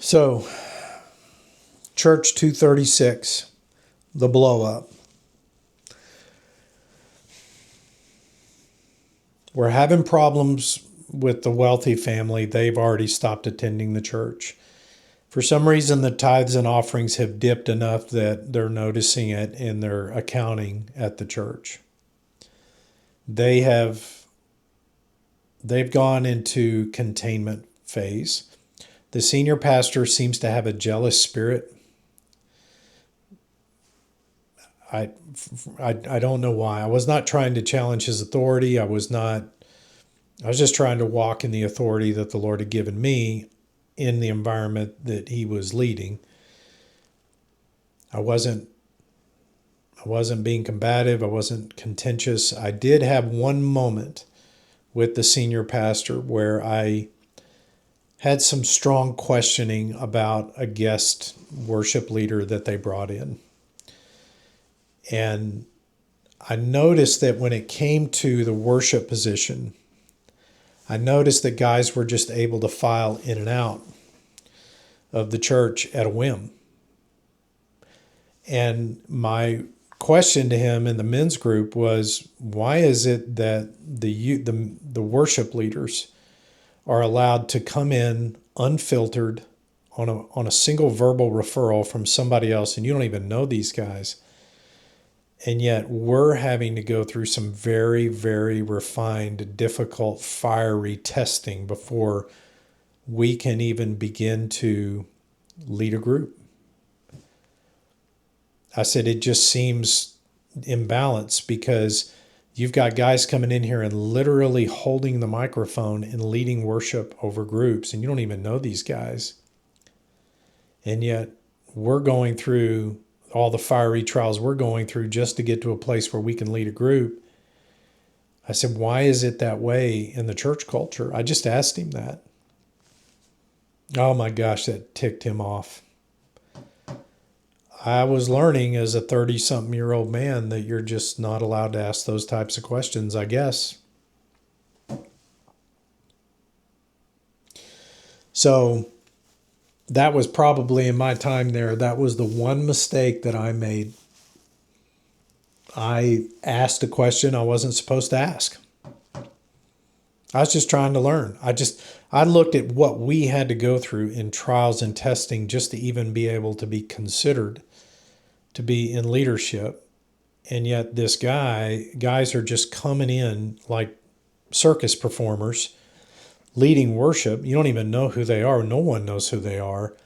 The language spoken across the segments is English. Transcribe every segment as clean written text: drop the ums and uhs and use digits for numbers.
So, Church 236, the blow up. We're having problems with the wealthy family. They've already stopped attending the church. For some reason, the tithes and offerings have dipped enough that they're noticing it in their accounting at the church. They've gone into containment phase. The senior pastor seems to have a jealous spirit. I don't know why. I was not trying to challenge his authority. I was just trying to walk in the authority that the Lord had given me in the environment that he was leading. I wasn't being combative. I wasn't contentious. I did have one moment with the senior pastor where I had some strong questioning about a guest worship leader that they brought in. And I noticed that when it came to the worship position, I noticed that guys were just able to file in and out of the church at a whim. And my question to him in the men's group was, why is it that the worship leaders are allowed to come in unfiltered on a single verbal referral from somebody else, and you don't even know these guys? And yet we're having to go through some very, very refined, difficult, fiery testing before we can even begin to lead a group. I said, it just seems imbalanced because you've got guys coming in here and literally holding the microphone and leading worship over groups, and you don't even know these guys. And yet we're going through all the fiery trials we're going through just to get to a place where we can lead a group. I said, why is it that way in the church culture? I just asked him that. Oh my gosh, that ticked him off. I was learning as a 30-something-year-old man that you're just not allowed to ask those types of questions, I guess. So that was probably in my time there, that was the one mistake that I made. I asked a question I wasn't supposed to ask. I was just trying to learn. I looked at what we had to go through in trials and testing just to even be able to be considered to be in leadership. And yet guys are just coming in like circus performers, leading worship. You don't even know who they are. No one knows who they are.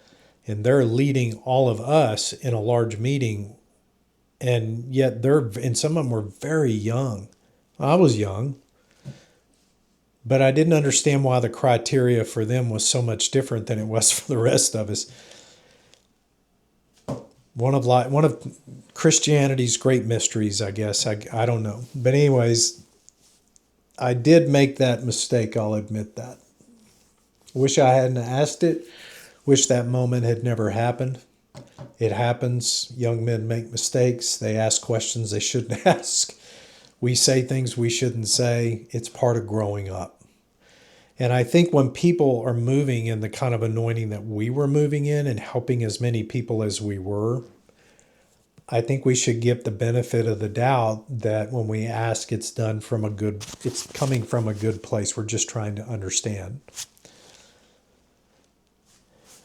And they're leading all of us in a large meeting. And yet and some of them were very young. I was young. But I didn't understand why the criteria for them was so much different than it was for the rest of us. One of Christianity's great mysteries, I guess. I don't know. But anyways, I did make that mistake. I'll admit that. Wish I hadn't asked it. Wish that moment had never happened. It happens. Young men make mistakes. They ask questions they shouldn't ask. We say things we shouldn't say. It's part of growing up. And I think when people are moving in the kind of anointing that we were moving in and helping as many people as we were, I think we should give the benefit of the doubt that when we ask, it's coming from a good place. We're just trying to understand.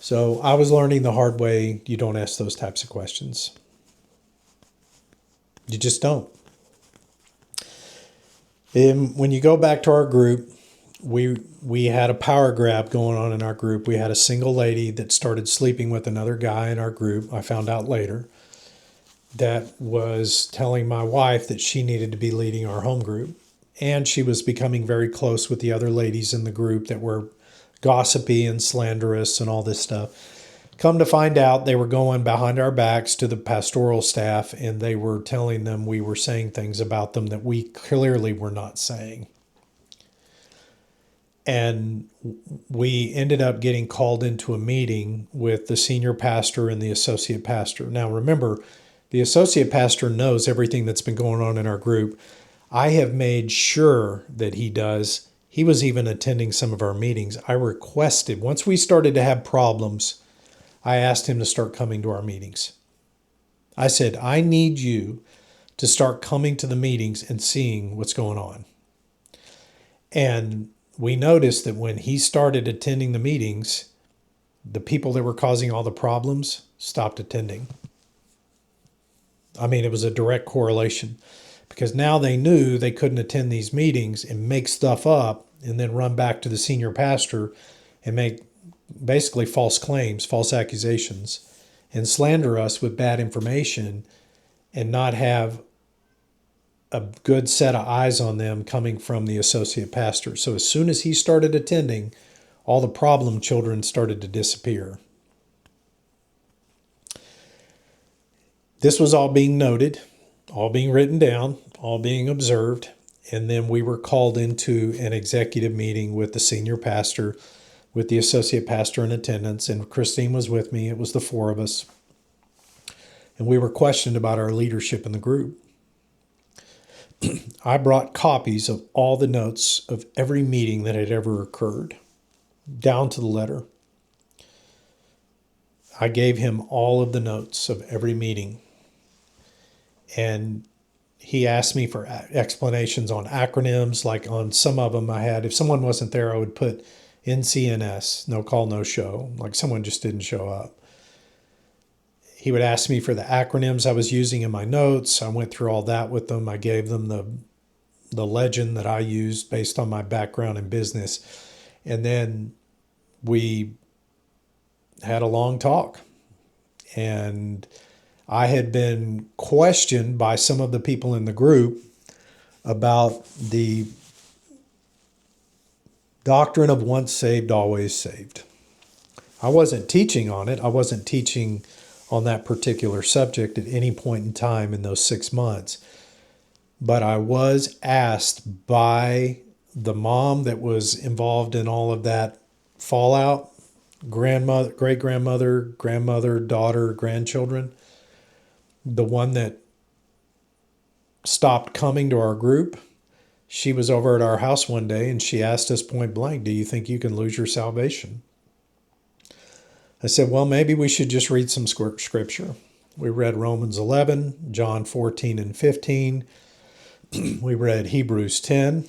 So I was learning the hard way. You don't ask those types of questions. You just don't. And when you go back to our group, we had a power grab going on in our group. We had a single lady that started sleeping with another guy in our group. I found out later that was telling my wife that she needed to be leading our home group. And she was becoming very close with the other ladies in the group that were gossipy and slanderous and all this stuff. Come to find out, they were going behind our backs to the pastoral staff, and they were telling them we were saying things about them that we clearly were not saying. And we ended up getting called into a meeting with the senior pastor and the associate pastor. Now, remember, the associate pastor knows everything that's been going on in our group. I have made sure that he does. He was even attending some of our meetings. I requested, once we started to have problems, I asked him to start coming to our meetings. I said, I need you to start coming to the meetings and seeing what's going on. And we noticed that when he started attending the meetings, the people that were causing all the problems stopped attending. I mean, it was a direct correlation, because now they knew they couldn't attend these meetings and make stuff up and then run back to the senior pastor and make basically false claims, false accusations, and slander us with bad information and not have a good set of eyes on them coming from the associate pastor. So as soon as he started attending, all the problem children started to disappear. This was all being noted, all being written down, all being observed. And then we were called into an executive meeting with the senior pastor, with the associate pastor in attendance, and Christine was with me. It was the four of us. And we were questioned about our leadership in the group. I brought copies of all the notes of every meeting that had ever occurred, down to the letter. I gave him all of the notes of every meeting. And he asked me for explanations on acronyms, like on some of them I had. If someone wasn't there, I would put NCNS, no call, no show, like someone just didn't show up. He would ask me for the acronyms I was using in my notes. I went through all that with them. I gave them the legend that I used based on my background in business. And then we had a long talk. And I had been questioned by some of the people in the group about the doctrine of once saved, always saved. I wasn't teaching on it. I wasn't teaching on that particular subject at any point in time in those 6 months. But I was asked by the mom that was involved in all of that fallout, grandmother, great-grandmother, grandmother, daughter, grandchildren, the one that stopped coming to our group. She was over at our house one day and she asked us point blank, do you think you can lose your salvation? I said, well, maybe we should just read some scripture. We read Romans 11, John 14 and 15. We read Hebrews 10.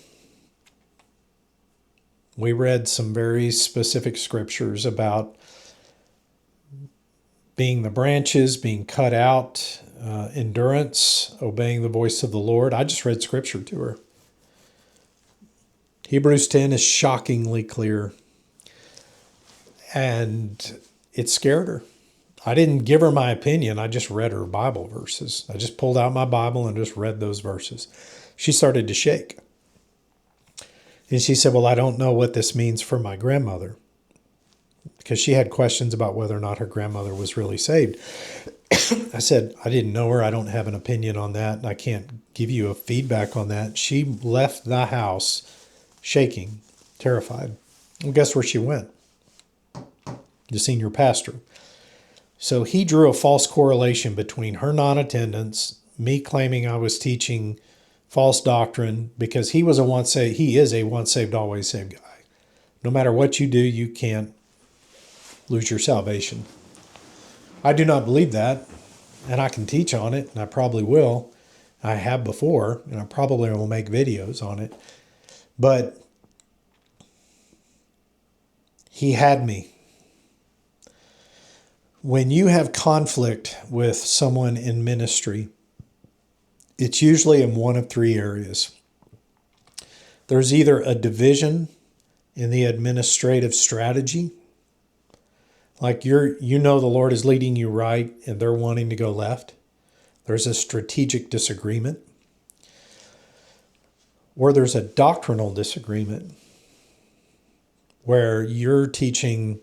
We read some very specific scriptures about being the branches, being cut out, endurance, obeying the voice of the Lord. I just read scripture to her. Hebrews 10 is shockingly clear. And it scared her. I didn't give her my opinion. I just read her Bible verses. I just pulled out my Bible and just read those verses. She started to shake. And she said, well, I don't know what this means for my grandmother. Because she had questions about whether or not her grandmother was really saved. I said, I didn't know her. I don't have an opinion on that. And I can't give you a feedback on that. She left the house shaking, terrified. Well, guess where she went? The senior pastor. So he drew a false correlation between her non-attendance, me claiming I was teaching false doctrine, because he is a once saved, always saved guy. No matter what you do, you can't lose your salvation. I do not believe that, and I can teach on it, and I probably will. I have before, and I probably will make videos on it. But he had me. When you have conflict with someone in ministry, it's usually in one of three areas. There's either a division in the administrative strategy, like you know the Lord is leading you right and they're wanting to go left. There's a strategic disagreement. Or there's a doctrinal disagreement where you're teaching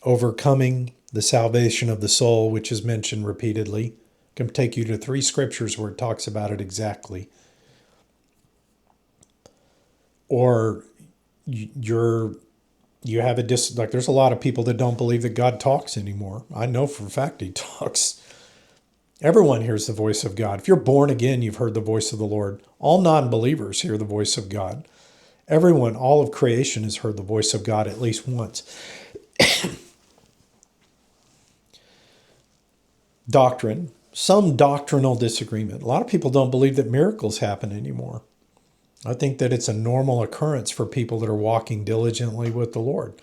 overcoming the salvation of the soul, which is mentioned repeatedly. I can take you to 3 scriptures where it talks about it exactly. Or you have like there's a lot of people that don't believe that God talks anymore. I know for a fact he talks. Everyone hears the voice of God. If you're born again, you've heard the voice of the Lord. All non-believers hear the voice of God. Everyone, all of creation has heard the voice of God at least once. doctrine, some doctrinal disagreement. A lot of people don't believe that miracles happen anymore. I think that it's a normal occurrence for people that are walking diligently with the Lord.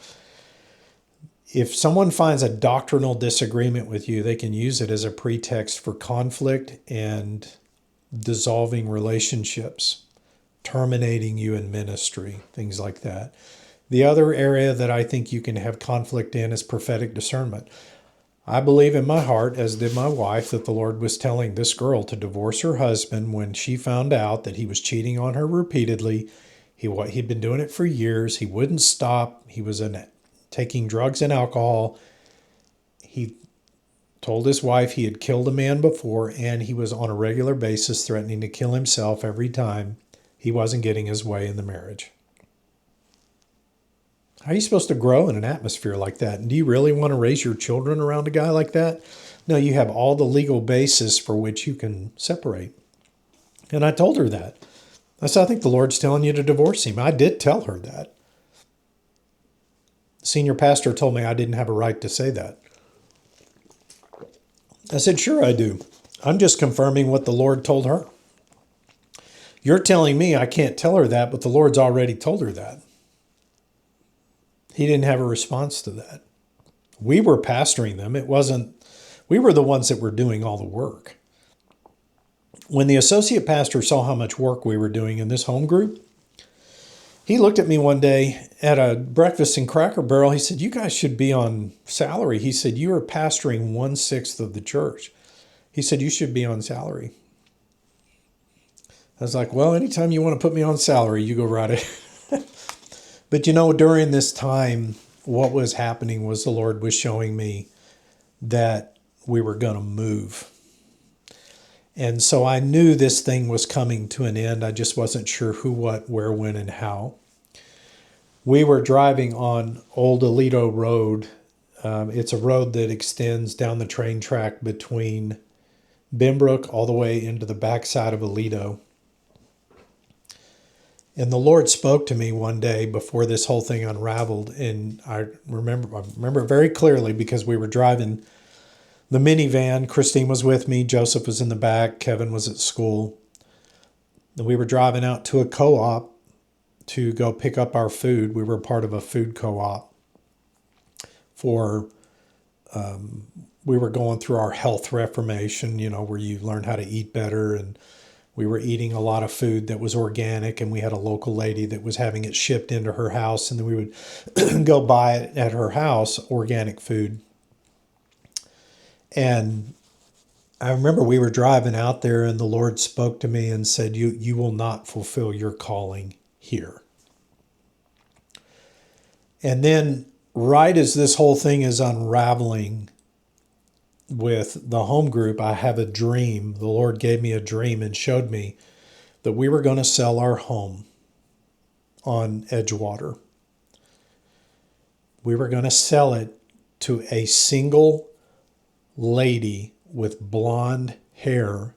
If someone finds a doctrinal disagreement with you, they can use it as a pretext for conflict and dissolving relationships, terminating you in ministry, things like that. The other area that I think you can have conflict in is prophetic discernment. I believe in my heart, as did my wife, that the Lord was telling this girl to divorce her husband when she found out that he was cheating on her repeatedly. He'd been doing it for years. He wouldn't stop. He was taking drugs and alcohol. He told his wife he had killed a man before, and he was on a regular basis threatening to kill himself every time he wasn't getting his way in the marriage. How are you supposed to grow in an atmosphere like that? And do you really want to raise your children around a guy like that? No, you have all the legal basis for which you can separate. And I told her that. I said, I think the Lord's telling you to divorce him. I did tell her that. The senior pastor told me I didn't have a right to say that. I said, sure I do. I'm just confirming what the Lord told her. You're telling me I can't tell her that, but the Lord's already told her that. He didn't have a response to that. We were pastoring them. We were the ones that were doing all the work. When the associate pastor saw how much work we were doing in this home group, he looked at me one day at a breakfast in Cracker Barrel. He said, you guys should be on salary. He said, you are pastoring 1/6 of the church. He said, you should be on salary. I was like, well, anytime you want to put me on salary, you go right ahead. But during this time, what was happening was the Lord was showing me that we were going to move. And so I knew this thing was coming to an end. I just wasn't sure who, what, where, when, and how. We were driving on Old Aledo Road. It's a road that extends down the train track between Benbrook all the way into the backside of Aledo. And the Lord spoke to me one day before this whole thing unraveled. And I remember it very clearly because we were driving the minivan. Christine was with me. Joseph was in the back. Kevin was at school. And we were driving out to a co-op to go pick up our food. We were part of a food co-op we were going through our health reformation, where you learn how to eat better. And we were eating a lot of food that was organic, and we had a local lady that was having it shipped into her house, and then we would go buy it at her house, organic food. And I remember we were driving out there, and the Lord spoke to me and said, you will not fulfill your calling here. And then right as this whole thing is unraveling with the home group, I have a dream. The Lord gave me a dream and showed me that we were going to sell our home on Edgewater. We were going to sell it to a single lady with blonde hair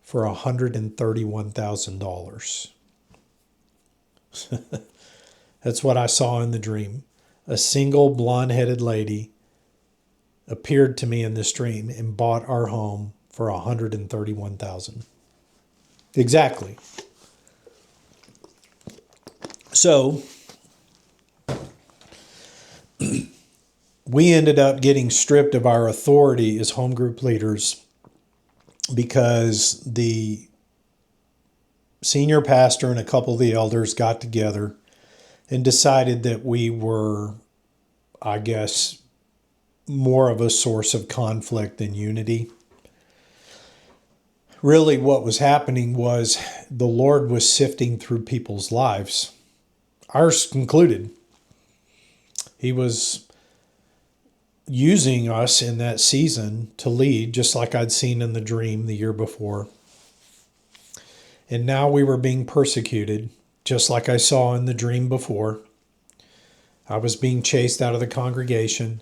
for $131,000. That's what I saw in the dream. A single blonde-headed lady appeared to me in this dream and bought our home for $131,000. Exactly. So we ended up getting stripped of our authority as home group leaders because the senior pastor and a couple of the elders got together and decided that we were, I guess, more of a source of conflict than unity. Really, what was happening was the Lord was sifting through people's lives, ours included. He was using us in that season to lead, just like I'd seen in the dream the year before. And now we were being persecuted, just like I saw in the dream before. I was being chased out of the congregation.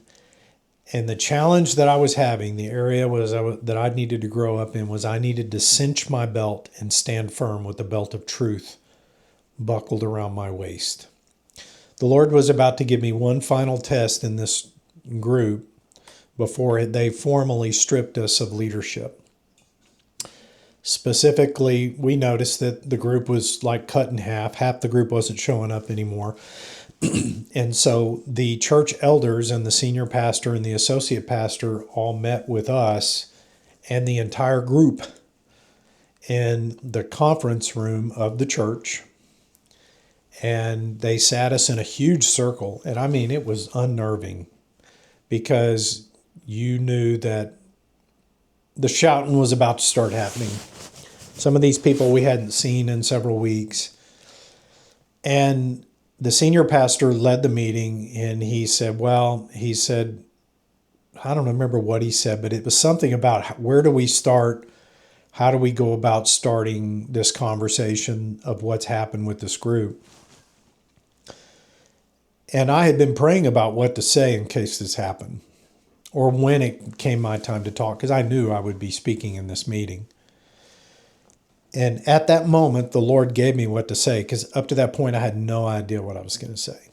And the challenge that I was having, the area that I needed to grow up in, was I needed to cinch my belt and stand firm with the belt of truth buckled around my waist. The Lord was about to give me one final test in this group before they formally stripped us of leadership. Specifically, we noticed that the group was like cut in half. Half the group wasn't showing up anymore. And so the church elders and the senior pastor and the associate pastor all met with us and the entire group in the conference room of the church. And they sat us in a huge circle. And I mean, it was unnerving because you knew that the shouting was about to start happening. Some of these people we hadn't seen in several weeks. And the senior pastor led the meeting, and he said, I don't remember what he said, but it was something about where do we start? How do we go about starting this conversation of what's happened with this group? And I had been praying about what to say in case this happened, or when it came my time to talk, because I knew I would be speaking in this meeting. And at that moment, the Lord gave me what to say, because up to that point, I had no idea what I was going to say.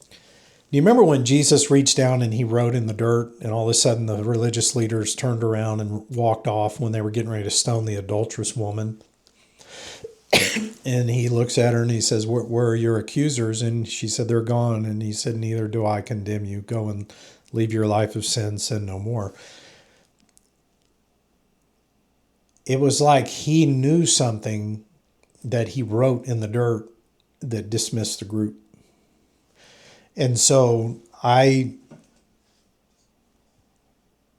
Do you remember when Jesus reached down and he wrote in the dirt, and all of a sudden the religious leaders turned around and walked off when they were getting ready to stone the adulterous woman? And he looks at her and he says, where are your accusers? And she said, they're gone. And he said, neither do I condemn you. Go and leave your life of sin no more. It was like he knew something that he wrote in the dirt that dismissed the group. And so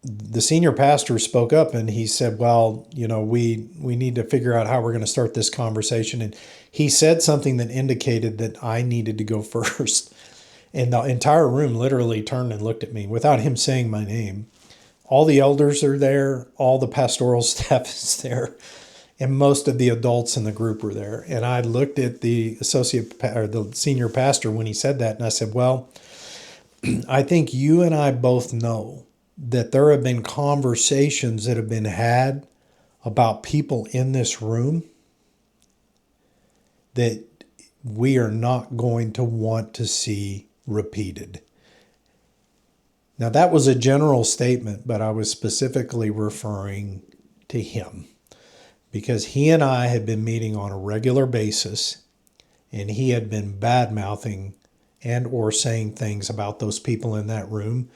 the senior pastor spoke up and he said, well, we need to figure out how we're going to start this conversation. And he said something that indicated that I needed to go first. And the entire room literally turned and looked at me without him saying my name. All the elders are there. All the pastoral staff is there. And most of the adults in the group were there. And I looked at the the senior pastor when he said that. And I said, well, I think you and I both know that there have been conversations that have been had about people in this room that we are not going to want to see repeated. Now, that was a general statement, but I was specifically referring to him because he and I had been meeting on a regular basis, and he had been bad-mouthing and or saying things about those people in that room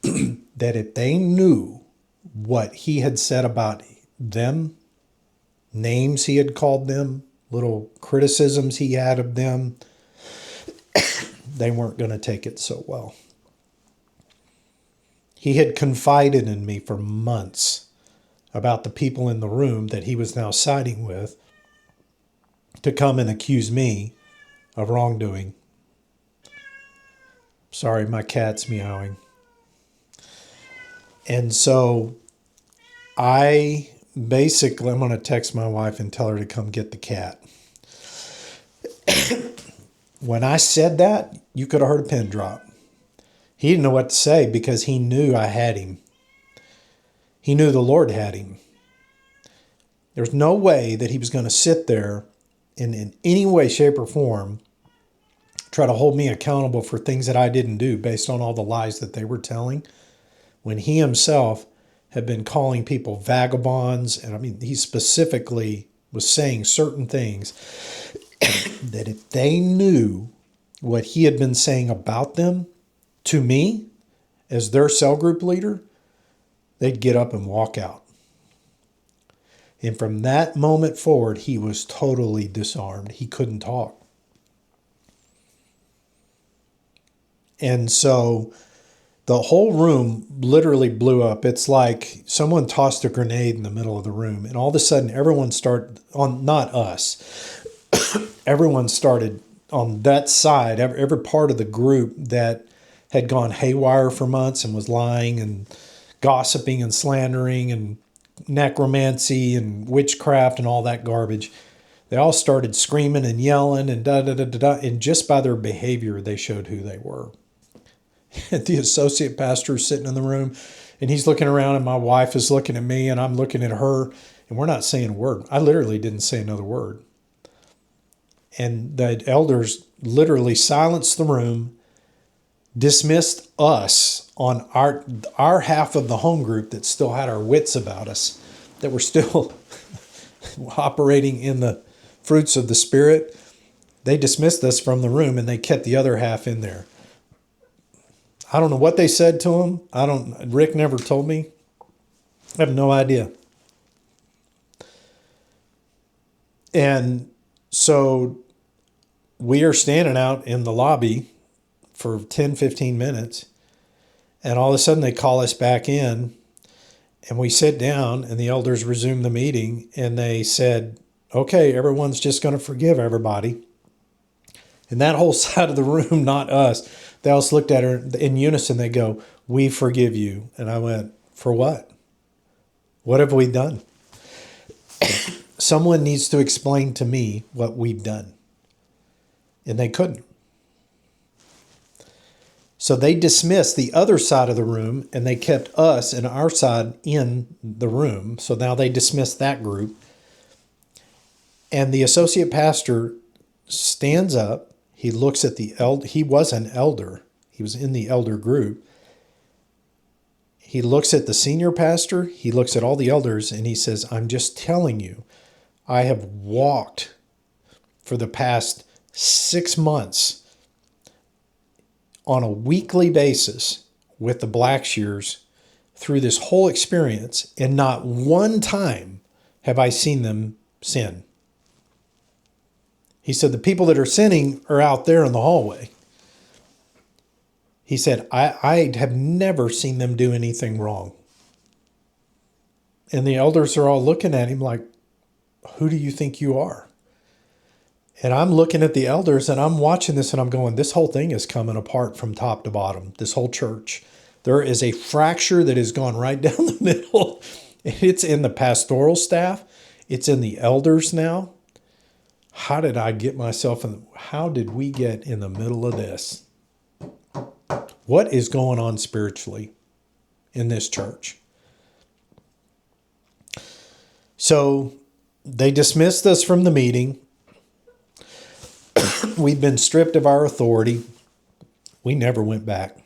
that if they knew what he had said about them, names he had called them, little criticisms he had of them, they weren't going to take it so well. He had confided in me for months about the people in the room that he was now siding with to come and accuse me of wrongdoing. Sorry, my cat's meowing. And so I'm going to text my wife and tell her to come get the cat. When I said that, you could have heard a pin drop. He didn't know what to say because he knew I had him. He knew the Lord had him. There's no way that he was going to sit there and in any way, shape, or form try to hold me accountable for things that I didn't do based on all the lies that they were telling, when he himself had been calling people vagabonds. And I mean, he specifically was saying certain things that if they knew what he had been saying about them to me as their cell group leader, they'd get up and walk out. And from that moment forward, he was totally disarmed. He couldn't talk. And so the whole room literally blew up. It's like someone tossed a grenade in the middle of the room. And all of a sudden, everyone started on, not us, everyone started on that side, every part of the group that had gone haywire for months and was lying and gossiping and slandering and necromancy and witchcraft and all that garbage. They all started screaming and yelling and da-da-da-da-da. And just by their behavior, they showed who they were. The associate pastor is sitting in the room, and he's looking around, and my wife is looking at me, and I'm looking at her, and we're not saying a word. I literally didn't say another word. And the elders literally silenced the room, dismissed us on our half of the home group that still had our wits about us, that were still operating in the fruits of the Spirit. They dismissed us from the room and they kept the other half in there. I don't know what they said to him. Rick never told me. I have no idea. And so we are standing out in the lobby for 10, 15 minutes. And all of a sudden they call us back in and we sit down and the elders resume the meeting and they said, okay, everyone's just going to forgive everybody. And that whole side of the room, not us, they all looked at her in unison. They go, we forgive you. And I went, for what? What have we done? Someone needs to explain to me what we've done. And they couldn't. So they dismissed the other side of the room and they kept us and our side in the room. So now they dismissed that group. And the associate pastor stands up. He looks at the elder. He was an elder. He was in the elder group. He looks at the senior pastor. He looks at all the elders and he says, I'm just telling you, I have walked for the past 6 months on a weekly basis with the Blackshears through this whole experience, and not one time have I seen them sin. He said, the people that are sinning are out there in the hallway. He said, I have never seen them do anything wrong. And the elders are all looking at him like, who do you think you are? And I'm looking at the elders and I'm watching this and I'm going, this whole thing is coming apart from top to bottom, this whole church. There is a fracture that has gone right down the middle. It's in the pastoral staff. It's in the elders now. How did I get myself in? How did we get in the middle of this? What is going on spiritually in this church? So they dismissed us from the meeting. We've been stripped of our authority. We never went back.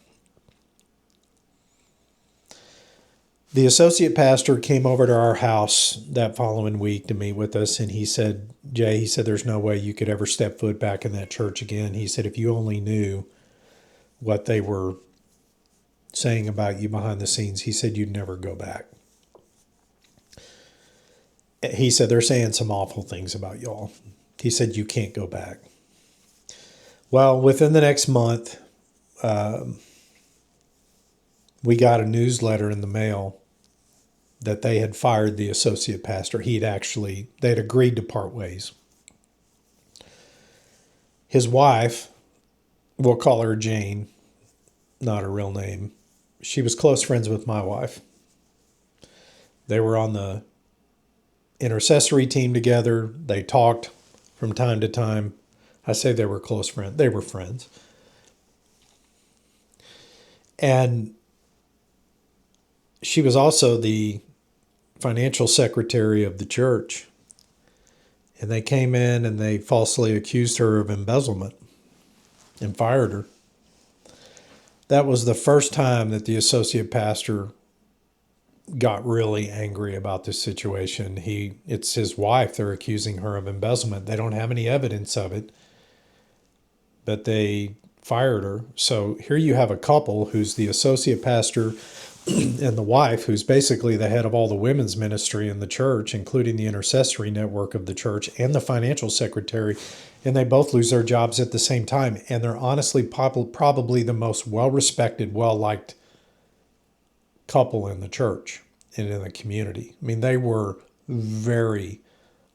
The associate pastor came over to our house that following week to meet with us, and he said, Jay, he said, there's no way you could ever step foot back in that church again. He said, if you only knew what they were saying about you behind the scenes, he said, you'd never go back. He said, they're saying some awful things about y'all. He said, you can't go back. Well, within the next month, we got a newsletter in the mail that they had fired the associate pastor. They'd agreed to part ways. His wife, we'll call her Jane, not her real name. She was close friends with my wife. They were on the intercessory team together. They talked from time to time. I say they were close friends. They were friends. And she was also the financial secretary of the church. And they came in and they falsely accused her of embezzlement and fired her. That was the first time that the associate pastor got really angry about this situation. It's his wife. They're accusing her of embezzlement. They don't have any evidence of it, but they fired her. So here you have a couple who's the associate pastor and the wife, who's basically the head of all the women's ministry in the church, including the intercessory network of the church and the financial secretary, and they both lose their jobs at the same time. And they're honestly probably the most well-respected, well-liked couple in the church and in the community. I mean, they were very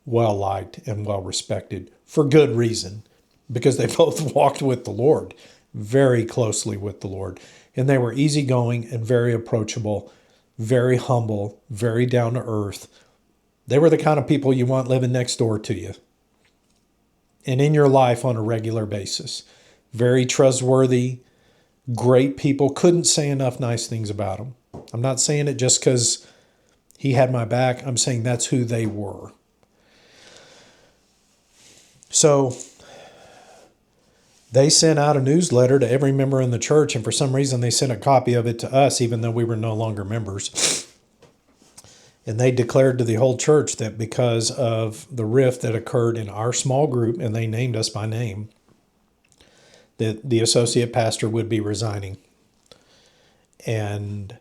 well-liked and well-respected for good reason, because they both walked with the Lord, very closely with the Lord. And they were easygoing and very approachable, very humble, very down to earth. They were the kind of people you want living next door to you and in your life on a regular basis. Very trustworthy, great people. Couldn't say enough nice things about them. I'm not saying it just because he had my back. I'm saying that's who they were. So They sent out a newsletter to every member in the church, and for some reason they sent a copy of it to us, even though we were no longer members. And they declared to the whole church that because of the rift that occurred in our small group, and they named us by name, that the associate pastor would be resigning. And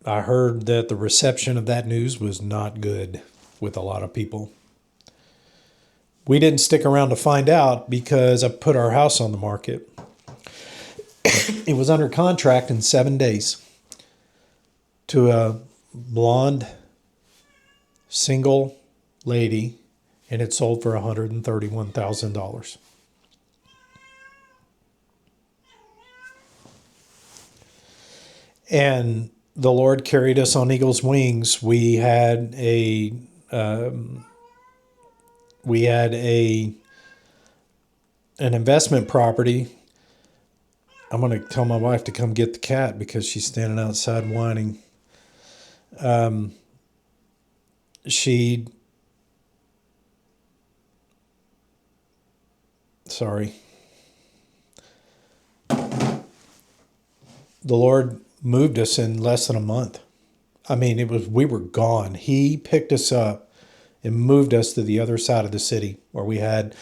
I heard that the reception of that news was not good with a lot of people. We didn't stick around to find out because I put our house on the market. It was under contract in 7 days to a blonde, single lady, and it sold for $131,000. And the Lord carried us on eagle's wings. We had an investment property. I'm going to tell my wife to come get the cat because she's standing outside whining. Sorry. The Lord moved us in less than a month. I mean, we were gone. He picked us up and moved us to the other side of the city where we had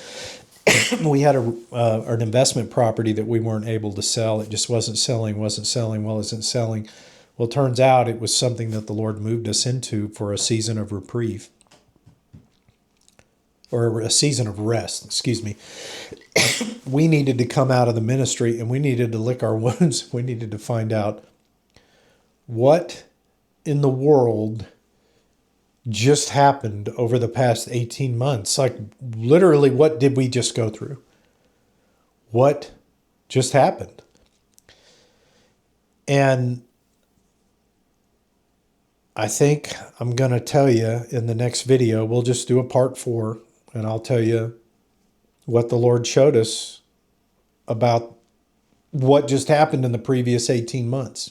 an investment property that we weren't able to sell. It just wasn't selling. Well, it turns out it was something that the Lord moved us into for a season of reprieve, or a season of rest, excuse me. We needed to come out of the ministry and we needed to lick our wounds. We needed to find out what in the world just happened over the past 18 months. Like, literally, what did we just go through? What just happened? And I think I'm going to tell you in the next video. We'll just do a part 4, and I'll tell you what the Lord showed us about what just happened in the previous 18 months.